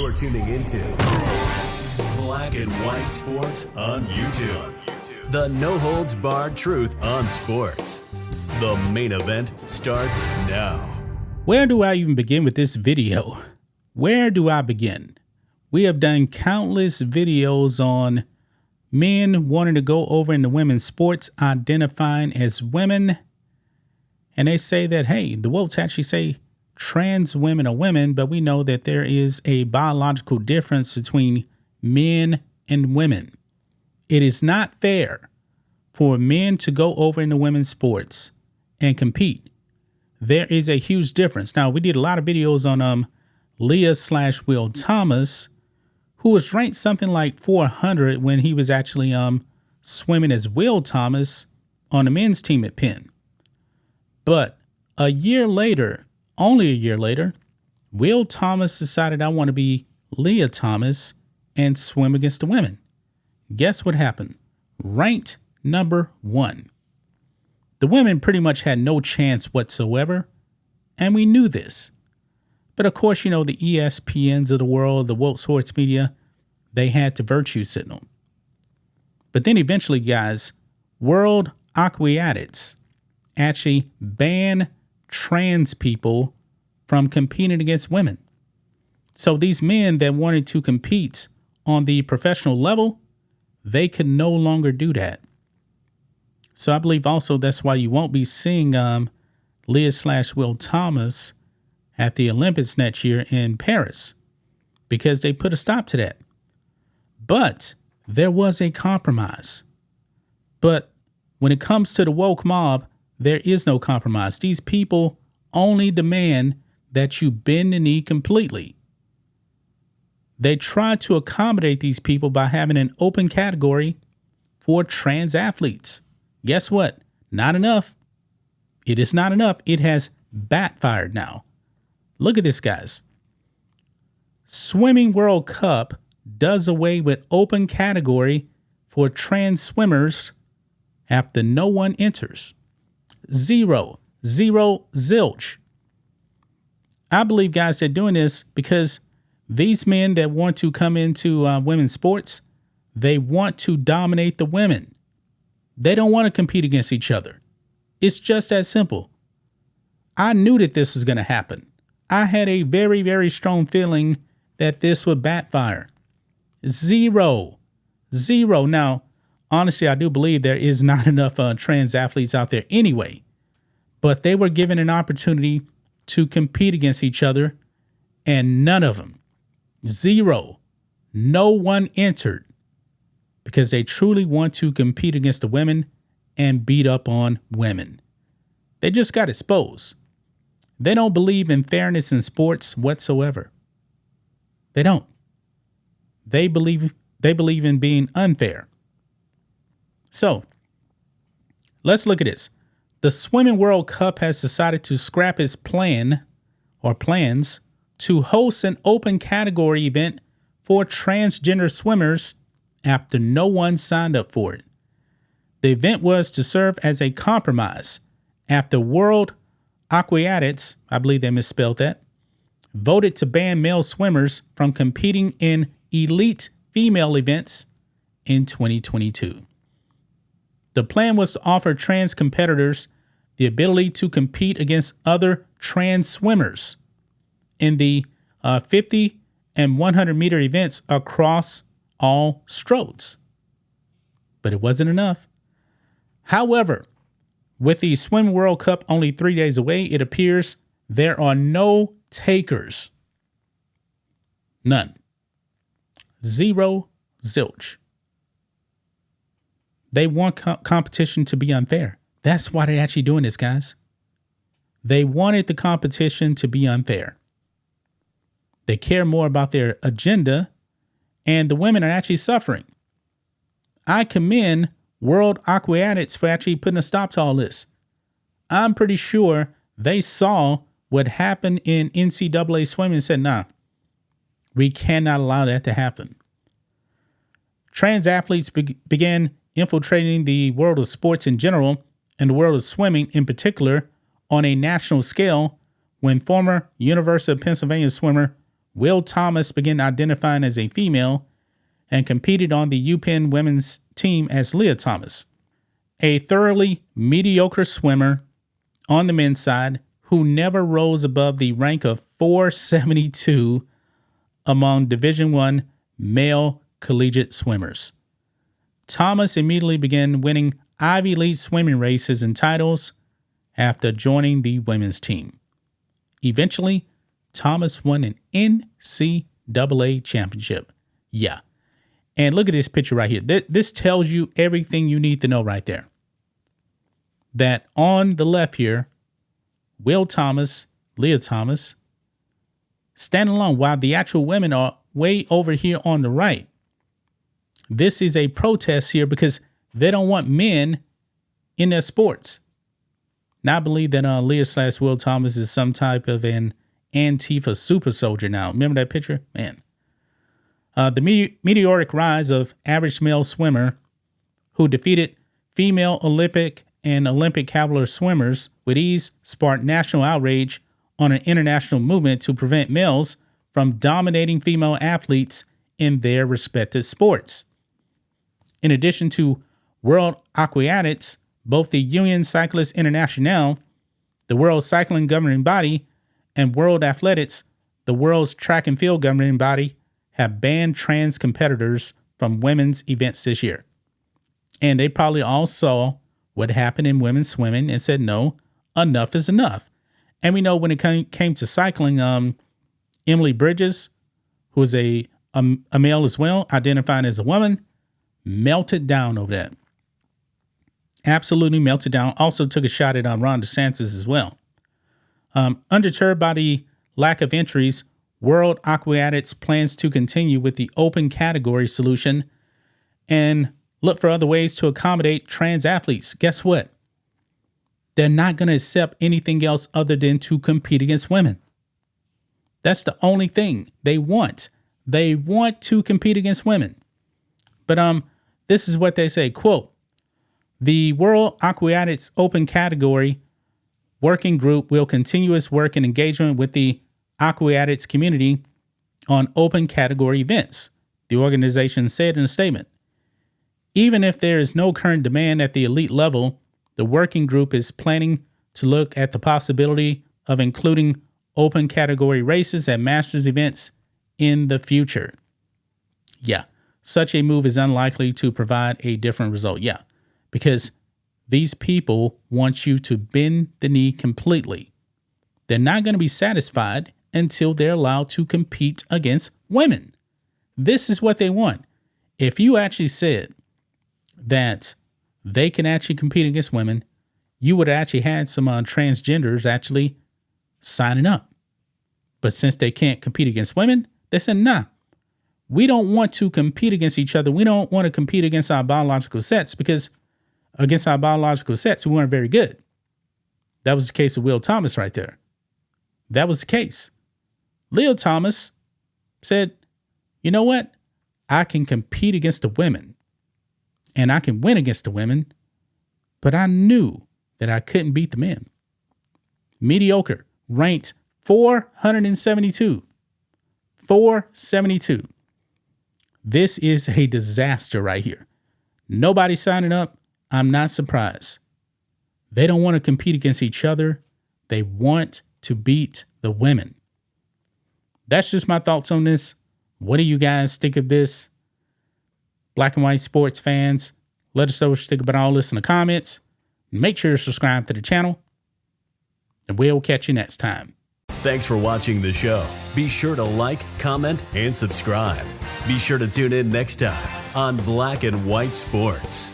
You're tuning into Black and White Sports on YouTube. The no-holds-barred truth on sports. The main event starts now. Where do I even begin with this video? Where do I begin? We have done countless videos on men wanting to go over into women's sports, identifying as women. And they say that, hey, the Wolves actually say trans women are women, but we know that there is a biological difference between men and women. It is not fair for men to go over into women's sports and compete. There is a huge difference. Now, we did a lot of videos on Leah/Will Thomas, who was ranked something like 400 when he was actually swimming as Will Thomas on the men's team at Penn. But a year later, only a year later, Will Thomas decided I want to be Leah Thomas and swim against the women. Guess what happened? Ranked number 1. The women pretty much had no chance whatsoever, and we knew this. But of course, you know, the ESPNs of the world, the woke sports media, they had to virtue signal. But then eventually, guys, World Aquatics actually banned trans people from competing against women. So these men that wanted to compete on the professional level, they could no longer do that. So I believe also that's why you won't be seeing Leah/Will Thomas at the Olympics next year in Paris, because they put a stop to that. But there was a compromise. But when it comes to the woke mob, there is no compromise. These people only demand that you bend the knee completely. They try to accommodate these people by having an open category for trans athletes. Guess what? Not enough. It is not enough. It has backfired now. Look at this, guys. Swimming World Cup does away with open category for trans swimmers after no one enters. Zero, zilch. I believe, guys, they're doing this because these men that want to come into women's sports, they want to dominate the women. They don't want to compete against each other. It's just that simple. I knew that this was going to happen. I had a very, very strong feeling that this would backfire. Zero. Now, honestly, I do believe there is not enough trans athletes out there anyway, but they were given an opportunity to compete against each other, and none of them, zero, no one entered, because they truly want to compete against the women and beat up on women. They just got exposed. They don't believe in fairness in sports whatsoever. They don't. They believe in being unfair. So, let's look at this. The Swimming World Cup has decided to scrap its plans to host an open category event for transgender swimmers after no one signed up for it. The event was to serve as a compromise after World Aquatics, I believe they misspelled that, voted to ban male swimmers from competing in elite female events in 2022. The plan was to offer trans competitors the ability to compete against other trans swimmers in the 50 and 100 meter events across all strokes. But it wasn't enough. However, with the Swim World Cup only 3 days away, it appears there are no takers. None. Zero, zilch. They want competition to be unfair. That's why they're actually doing this, guys. They wanted the competition to be unfair. They care more about their agenda, and the women are actually suffering. I commend World Aquatics for actually putting a stop to all this. I'm pretty sure they saw what happened in NCAA swimming and said, nah, we cannot allow that to happen. Trans athletes began infiltrating the world of sports in general and the world of swimming in particular on a national scale when former University of Pennsylvania swimmer Will Thomas began identifying as a female and competed on the UPenn women's team as Leah Thomas, a thoroughly mediocre swimmer on the men's side who never rose above the rank of 472 among Division I male collegiate swimmers. Thomas immediately began winning Ivy League swimming races and titles after joining the women's team. Eventually, Thomas won an NCAA championship. Yeah. And look at this picture right here. This tells you everything you need to know right there. That on the left here, Will Thomas, Leah Thomas, standing alone while the actual women are way over here on the right. This is a protest here because they don't want men in their sports. Now, I believe that Leah/Will Thomas is some type of an Antifa super soldier now. Remember that picture? Man. The meteoric rise of average male swimmer who defeated female Olympic and Olympic caliber swimmers with ease sparked national outrage on an international movement to prevent males from dominating female athletes in their respective sports. In addition to World Aquatics, both the Union Cycliste Internationale, the World Cycling Governing Body, and World Athletics, the world's track and field governing body, have banned trans competitors from women's events this year. And they probably all saw what happened in women's swimming and said, no, enough is enough. And we know when it came to cycling, Emily Bridges, who is a male as well, identifying as a woman, melted down over that. Absolutely melted down. Also took a shot at Ron DeSantis as well. Undeterred by the lack of entries, World Aquatics plans to continue with the open category solution and look for other ways to accommodate trans athletes. Guess what? They're not going to accept anything else other than to compete against women. That's the only thing they want. They want to compete against women. But this is what they say, quote, "The World Aquatics Open Category Working Group will continue its work and engagement with the aquatics community on open category events," the organization said in a statement. "Even if there is no current demand at the elite level, the working group is planning to look at the possibility of including open category races at masters events in the future." Yeah, such a move is unlikely to provide a different result. Yeah, because these people want you to bend the knee completely. They're not going to be satisfied until they're allowed to compete against women. This is what they want. If you actually said that they can actually compete against women, you would have actually had some transgenders actually signing up. But since they can't compete against women, they said, nah, we don't want to compete against each other. We don't want to compete against our biological sets because against our biological sets, we weren't very good. That was the case of Will Thomas right there. That was the case. Leah Thomas said, you know what? I can compete against the women and I can win against the women, but I knew that I couldn't beat the men. Mediocre, ranked 472. 472. This is a disaster right here. Nobody signing up. I'm not surprised. They don't want to compete against each other. They want to beat the women. That's just my thoughts on this. What do you guys think of this? Black and white sports fans, let us know what you think about all this in the comments. Make sure to subscribe to the channel, and we'll catch you next time. Thanks for watching the show. Be sure to like, comment, and subscribe. Be sure to tune in next time on Black and White Sports.